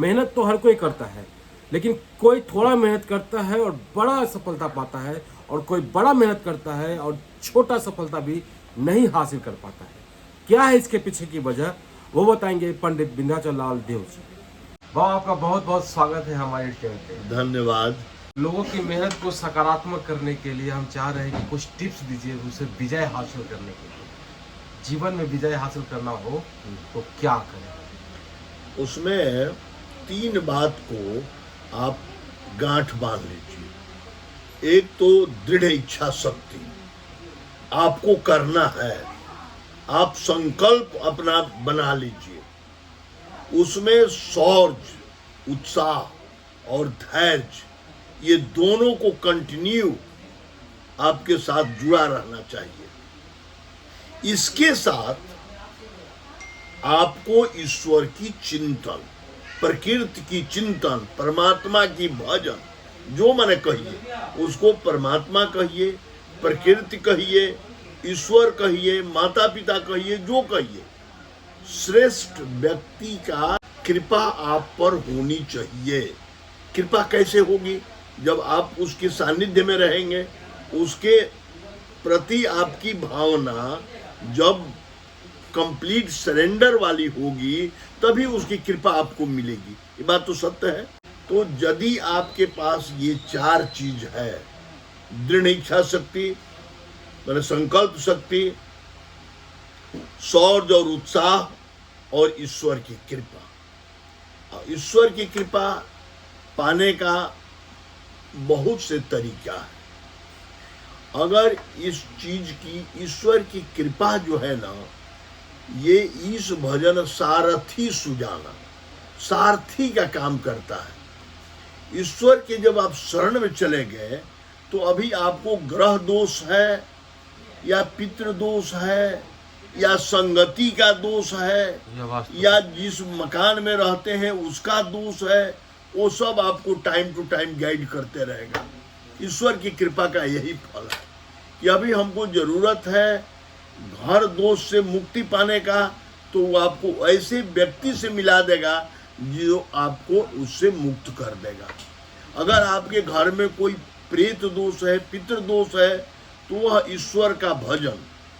मेहनत तो हर कोई करता है, लेकिन कोई थोड़ा मेहनत करता है और बड़ा सफलता पाता है, और कोई बड़ा मेहनत करता है और छोटा सफलता भी नहीं हासिल कर पाता है। क्या है इसके पीछे की वजह, वो बताएंगे पंडित विंध्याचल लाल देव जी। बाबा, आपका बहुत बहुत स्वागत है हमारे चैनल पे। धन्यवाद। लोगों की मेहनत को सकारात्मक करने के लिए हम चाह रहे हैं कि कुछ टिप्स दीजिए उसे विजय हासिल करने के लिए। जीवन में विजय हासिल करना हो तो क्या करें? उसमें 3 बात को आप गांठ बांध लीजिए। एक तो दृढ़ इच्छा शक्ति, आपको करना है, आप संकल्प अपना बना लीजिए। उसमें शौर्य, उत्साह और धैर्य, ये दोनों को कंटिन्यू आपके साथ जुड़ा रहना चाहिए। इसके साथ आपको ईश्वर की चिंतन, प्रकृति की चिंतन, परमात्मा की भजन, जो मैंने कहिए उसको परमात्मा कहिए, प्रकृति कहिए, ईश्वर कहिए, माता पिता कहिए, जो कहिए, श्रेष्ठ व्यक्ति का कृपा आप पर होनी चाहिए। कृपा कैसे होगी? जब आप उसके सानिध्य में रहेंगे, उसके प्रति आपकी भावना जब कंप्लीट सरेंडर वाली होगी, तभी उसकी कृपा आपको मिलेगी। ये बात तो सत्य है। तो यदि आपके पास ये 4 चीज है, दृढ़ इच्छा शक्ति मैंने संकल्प शक्ति, शौर्य और उत्साह और ईश्वर की कृपा। ईश्वर की कृपा पाने का बहुत से तरीका है। अगर इस चीज की, ईश्वर की कृपा जो है ना, ये ईश भजन सारथी सुजाना, सारथी का काम करता है। ईश्वर के जब आप शरण में चले गए, तो अभी आपको ग्रह दोष है या पितृ दोष है या संगति का दोष है या जिस मकान में रहते हैं उसका दोष है, वो सब आपको टाइम टू टाइम गाइड करते रहेगा। ईश्वर की कृपा का यही फल है कि अभी हमको जरूरत है घर दोष से मुक्ति पाने का, तो वो आपको ऐसे व्यक्ति से मिला देगा जो आपको उससे मुक्त कर देगा। अगर आपके घर में कोई प्रेत दोष है, पितृ दोष है, तो वह ईश्वर का भजन,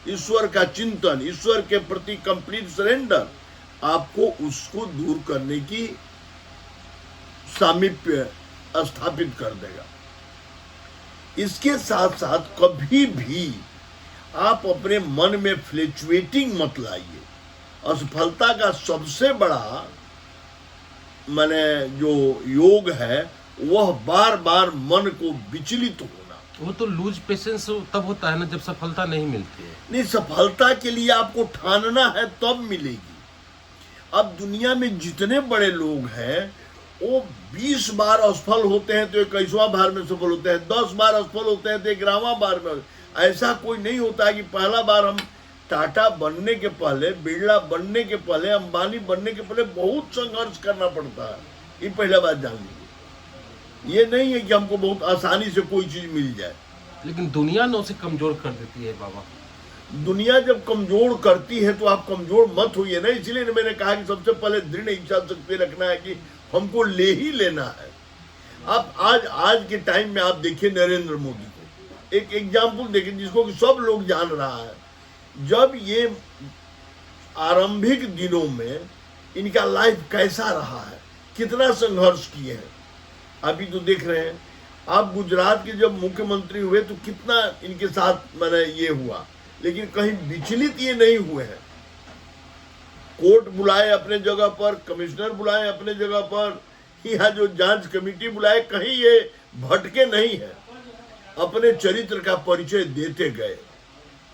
ईश्वर का चिंतन, ईश्वर के प्रति कंप्लीट सरेंडर आपको उसको दूर करने की सामीप्य स्थापित कर देगा। इसके साथ साथ कभी भी आप अपने मन में फ्लक्चुएटिंग मत लाइए। असफलता का सबसे बड़ा माने जो योग है, वह बार बार मन को विचलित होना। वो तो लूज पेशेंस तब होता है ना जब सफलता नहीं मिलती है। नहीं, सफलता के लिए आपको ठानना है तब मिलेगी। अब दुनिया में जितने बड़े लोग हैं, वो 20 बार असफल होते हैं तो 21वां बार में सफल होते हैं, 10 बार असफल होते हैं तो 11वां बार में। ऐसा कोई नहीं होता है कि पहला बार हम टाटा बनने के पहले, बिरला बनने के पहले, अंबानी बनने के पहले बहुत संघर्ष करना पड़ता है। ये पहला बात जान लीजिए। ये नहीं है कि हमको बहुत आसानी से कोई चीज मिल जाए। लेकिन दुनिया ने उसे कमजोर कर देती है बाबा। दुनिया जब कमजोर करती है तो आप कमजोर मत होइए ना। इसलिए मैंने कहा कि सबसे पहले दृढ़ इच्छा शक्ति रखना है कि हमको ले ही लेना है। आप आज के टाइम में आप देखिए नरेंद्र मोदी को, एक एग्जाम्पल देखिए जिसको कि सब लोग जान रहा है। जब ये आरंभिक दिनों में इनका लाइफ कैसा रहा है, कितना संघर्ष किए हैं, अभी तो देख रहे हैं। आप गुजरात के जब मुख्यमंत्री हुए तो कितना इनके साथ मैंने ये हुआ, लेकिन कहीं विचलित ये नहीं हुए हैं। कोर्ट बुलाए अपने जगह पर, कमिश्नर बुलाए अपने जगह पर, यहाँ जो जांच कमेटी बुलाए, कहीं ये भटके नहीं है, अपने चरित्र का परिचय देते गए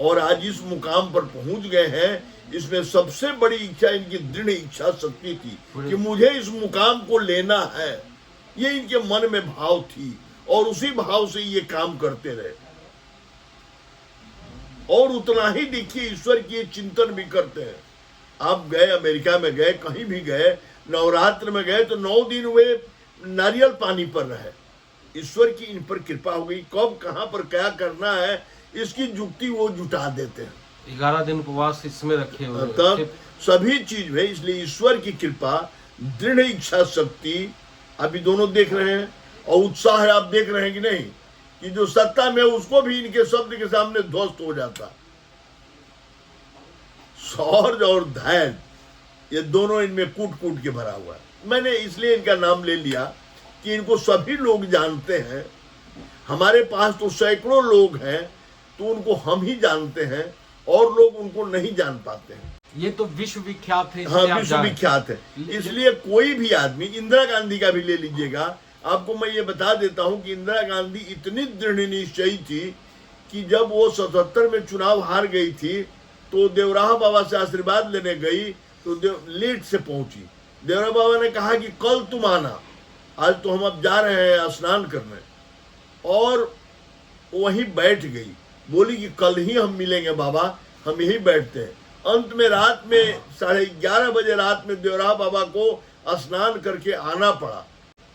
और आज इस मुकाम पर पहुंच गए हैं। इसमें सबसे बड़ी इच्छा इनकी दृढ़ इच्छा शक्ति थी कि मुझे इस मुकाम को लेना है। ये इनके मन में भाव थी और उसी भाव से ये काम करते रहे। और उतना ही देखिए ईश्वर की चिंतन भी करते हैं। आप गए, अमेरिका में गए, कहीं भी गए, नवरात्र में गए तो 9 दिन वे नारियल पानी पर रहे। ईश्वर की इन पर कृपा हो गई। कब कहां पर क्या करना है इसकी जुक्ति वो जुटा देते हैं। 11 दिन उपवास इसमें रखे हुए तब सभी चीज में, इसलिए ईश्वर की कृपा दृढ़ इच्छा शक्ति अभी दोनों देख रहे हैं, और उत्साह है, आप देख रहे हैं कि नहीं, कि जो सत्ता में उसको भी इनके शब्द के सामने ध्वस्त हो जाता। शौर्य और धैर्य, ये दोनों इनमें कूट कूट के भरा हुआ है। मैंने इसलिए इनका नाम ले लिया कि इनको सभी लोग जानते हैं। हमारे पास तो सैकड़ों लोग हैं, तो उनको हम ही जानते हैं, और लोग उनको नहीं जान पाते हैं। ये तो विश्व विख्यात है। हाँ, विश्व विख्यात है। इसलिए कोई भी आदमी, इंदिरा गांधी का भी ले लीजिएगा, आपको मैं ये बता देता हूं कि इंदिरा गांधी इतनी दृढ़ निश्चयी थी कि जब वो 77 में चुनाव हार गई थी, तो देवराहा बाबा से आशीर्वाद लेने गई, तो लेट से पहुंची। देवराहा बाबा ने कहा कि कल तुम आना, आज तो हम अब जा रहे हैं स्नान करने, और वहीं बैठ गई। बोली कि कल ही हम मिलेंगे बाबा, हम यहीं बैठते हैं। अंत में रात में 11:30 बजे रात में देवराहा बाबा को स्नान करके आना पड़ा।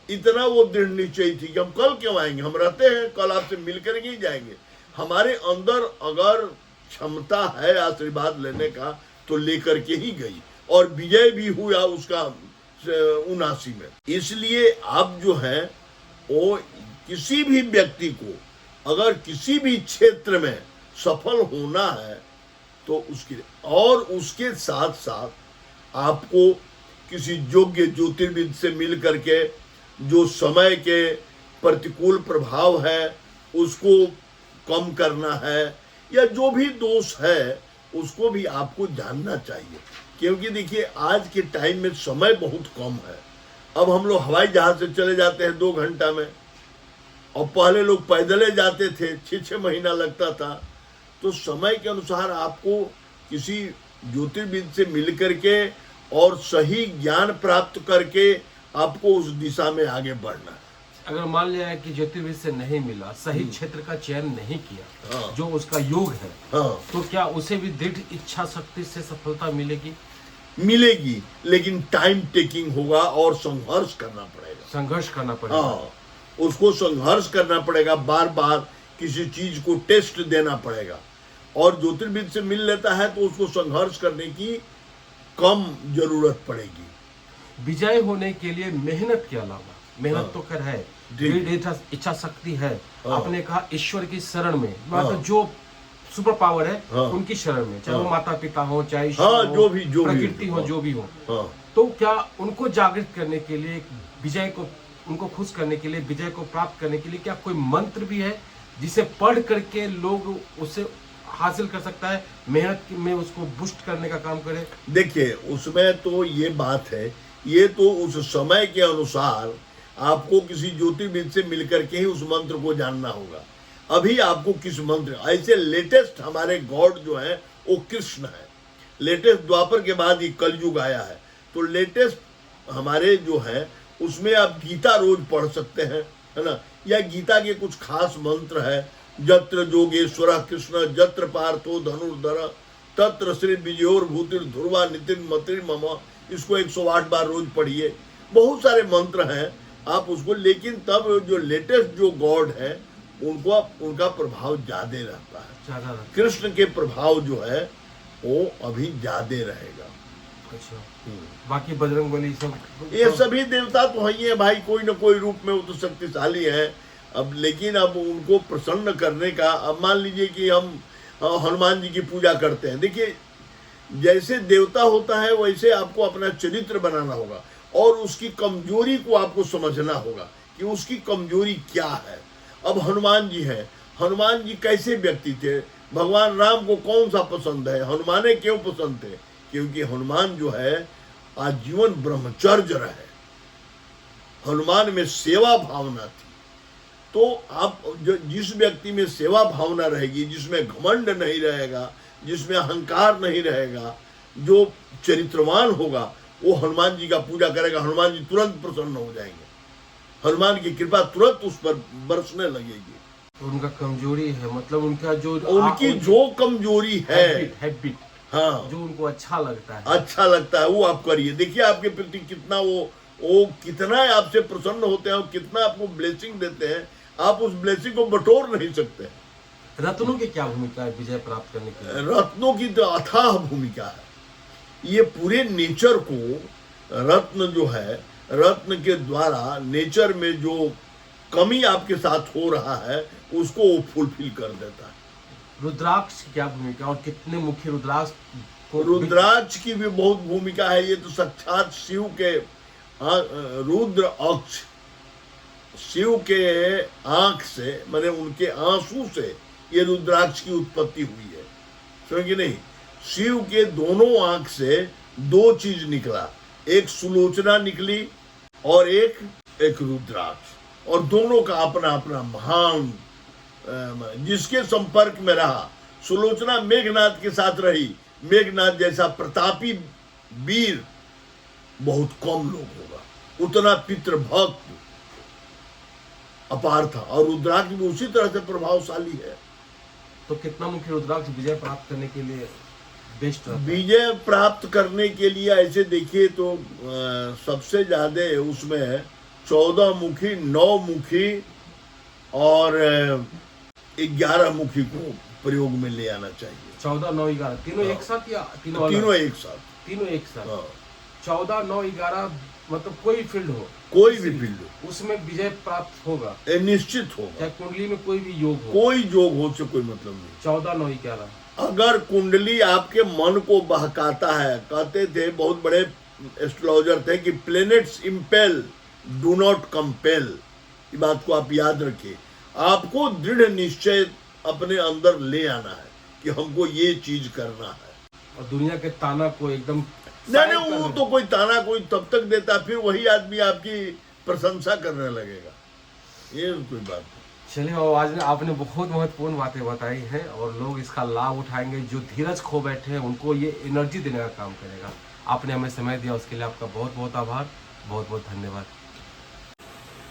इतना वो दृढ़ निश्चयी थी कि हम कल क्यों आएंगे, हम रहते हैं, कल आपसे मिलकर ही जाएंगे। हमारे अंदर अगर क्षमता है आशीर्वाद लेने का, तो लेकर के ही गई, और विजय भी हुआ उसका 79 में। इसलिए आप जो है वो किसी भी व्यक्ति को अगर किसी भी क्षेत्र में सफल होना है, तो उसके साथ साथ आपको किसी योग्य ज्योतिर्विद से मिल करके जो समय के प्रतिकूल प्रभाव है उसको कम करना है, या जो भी दोष है उसको भी आपको जानना चाहिए। क्योंकि देखिए आज के टाइम में समय बहुत कम है। अब हम लोग हवाई जहाज से चले जाते हैं 2 घंटा में, और पहले लोग पैदले जाते थे, 6-6 महीना लगता था। तो समय के अनुसार आपको किसी ज्योतिर्विद से मिल करके और सही ज्ञान प्राप्त करके आपको उस दिशा में आगे बढ़ना है। अगर मान लिया कि ज्योतिर्विद से नहीं मिला, सही क्षेत्र का चयन नहीं किया, हाँ। जो उसका योग है, हाँ, तो क्या उसे भी दृढ़ इच्छा शक्ति से सफलता मिलेगी? मिलेगी, लेकिन टाइम टेकिंग होगा और संघर्ष करना पड़ेगा। संघर्ष करना पड़ेगा। हाँ, उसको संघर्ष करना पड़ेगा, बार बार किसी चीज को टेस्ट देना पड़ेगा। और ज्योतिर्विद से मिल लेता है तो उसको संघर्ष करने की कम जरूरत पड़ेगी। विजय होने के लिए मेहनत के अलावा, मेहनत तो कर है, दृढ़ इच्छा शक्ति है, आपने कहा ईश्वर की शरण में, मतलब जो सुपर पावर है उनकी शरण में, चाहे वो माता पिता हो, चाहे जो भी प्रकृति हो, जो भी हो। तो क्या उनको जागृत करने के लिए, विजय को, उनको खुश करने के लिए, विजय को प्राप्त करने के लिए क्या कोई मंत्र भी है जिसे पढ़ करके लोग उसे हासिल कर सकता है, मेहनत में उसको बूस्ट करने का काम करे? देखिए उसमें तो ये बात है, ये तो उस समय के अनुसार आपको किसी ज्योतिर्विद से मिलकर के ही उस मंत्र को जानना होगा। अभी आपको किस मंत्र, ऐसे लेटेस्ट हमारे गॉड जो है वो कृष्ण है। लेटेस्ट द्वापर के बाद ये कलयुग आया है, तो लेटेस्ट हमारे जो है उसमें आप गीता रोज पढ़ सकते हैं, है ना, या गीता के कुछ खास मंत्र है, जत्र जोगेश्वर कृष्ण जत्र पार्थो धनुर्धर तत्र श्री विजयोर भूतिर ध्रुवा नितिन मतिर मम, इसको 108 बार रोज पढ़िए। बहुत सारे मंत्र हैं आप उसको, लेकिन तब जो लेटेस्ट जो गॉड है उनका प्रभाव ज्यादा रहता है। कृष्ण के प्रभाव जो है वो अभी ज्यादा रहेगा। अच्छा, बाकी बजरंगबली सब, ये सभी देवता तो ही है भाई, कोई न कोई रूप में वो तो शक्तिशाली है। अब लेकिन अब उनको प्रसन्न करने का, अब मान लीजिए कि हम हनुमान जी की पूजा करते हैं, देखिए जैसे देवता होता है वैसे आपको अपना चरित्र बनाना होगा, और उसकी कमजोरी को आपको समझना होगा कि उसकी कमजोरी क्या है। अब हनुमान जी हैं, हनुमान जी कैसे व्यक्ति थे, भगवान राम को कौन सा पसंद है, हनुमाने क्यों पसंद थे, क्योंकि हनुमान जो है आजीवन ब्रह्मचर्य रहे, हनुमान में सेवा भावना थी। तो आप जो जिस व्यक्ति में सेवा भावना रहेगी, जिसमें घमंड नहीं रहेगा, जिसमें अहंकार नहीं रहेगा, जो चरित्रवान होगा, वो हनुमान जी का पूजा करेगा, हनुमान जी तुरंत प्रसन्न हो जाएंगे, हनुमान की कृपा तुरंत उस पर बरसने लगेगी। उनका कमजोरी है, मतलब उनका जो उनकी जो कमजोरी है, हैबिट, हाँ, जो उनको अच्छा लगता है, अच्छा लगता है वो आप करिए। देखिए आपके प्रति कितना वो कितना आपसे प्रसन्न होते हैं और कितना आपको ब्लेसिंग देते हैं, आप उस ब्लेसिंग को बटोर नहीं सकते। रत्नों की क्या भूमिका है विजय प्राप्त करने के लिए? रत्नों की तो अथाह भूमिका है। ये पूरे नेचर को रत्न जो है, रत्न के द्वारा नेचर में जो कमी आपके साथ हो रहा है उसको वो फुलफिल कर देता है। रुद्राक्ष की क्या भूमिका और कितने मुख्य रुद्राक्ष को रुद्राक्ष की भी बहुत भूमिका है। ये तो साक्षात शिव के रुद्र अक्ष, शिव के आंख से, माने उनके आंसू से ये रुद्राक्ष की उत्पत्ति हुई है, समझ कि नहीं। शिव के दोनों आंख से दो चीज निकला, एक सुलोचना निकली और एक रुद्राक्ष, और दोनों का अपना अपना महान, जिसके संपर्क में रहा। सुलोचना मेघनाथ के साथ रही, मेघनाथ जैसा प्रतापी वीर बहुत कम लोग होगा, उतना पितृभक्त अपार था, और रुद्राक्ष भी उसी तरह से प्रभावशाली है। तो कितना मुख्य रुद्राक्ष विजय प्राप्त करने के लिए बेस्ट रहता है? विजय प्राप्त करने के लिए ऐसे देखिए तो सबसे ज्यादा उसमें 14 मुखी, 9 मुखी और 11 मुखी को प्रयोग में ले आना चाहिए। 14, 9, 11 तीनों एक साथ या तीनों एक साथ? तीनों एक साथ। हाँ। 14, 9, 11 मतलब कोई फील्ड हो, कोई भी फील्ड हो, उसमें विजय प्राप्त होगा, निश्चित होगा। चाहे कुंडली में कोई भी योग हो, कोई योग हो से कोई मतलब नहीं। 14, 9, 11 अगर कुंडली आपके मन को बहकाता है, कहते थे बहुत बड़े एस्ट्रोलॉजर थे कि प्लैनेट्स इंपेल डू नॉट कंपेल, ये बात को आप याद रखिए। आपको दृढ़ निश्चय अपने अंदर ले आना है कि हमको ये चीज करना है, और दुनिया के ताना को एकदम नहीं, वो तो कोई ताना कोई तब तक देता, फिर वही आदमी आपकी प्रशंसा करने लगेगा, ये कोई बात नहीं। चलिए, और आज ने आपने बहुत महत्वपूर्ण बातें बताई हैं और लोग इसका लाभ उठाएंगे। जो धीरज खो बैठे हैं उनको ये एनर्जी देने का काम करेगा। आपने हमें समय दिया, उसके लिए आपका बहुत बहुत आभार, बहुत बहुत धन्यवाद।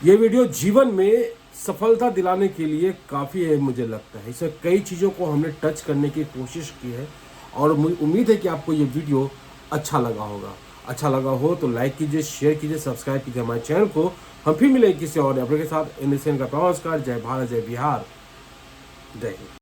ये वीडियो जीवन में सफलता दिलाने के लिए काफ़ी है, मुझे लगता है। इसमें कई चीज़ों को हमने टच करने की कोशिश की है और उम्मीद है कि आपको ये वीडियो अच्छा लगा होगा। अच्छा लगा हो तो लाइक कीजिए, शेयर कीजिए, सब्सक्राइब कीजिए हमारे चैनल को। हम फिर मिलेंगे किसी और अपने के साथ। इन का नमस्कार। जय भारत, जय बिहार, जय हिंद।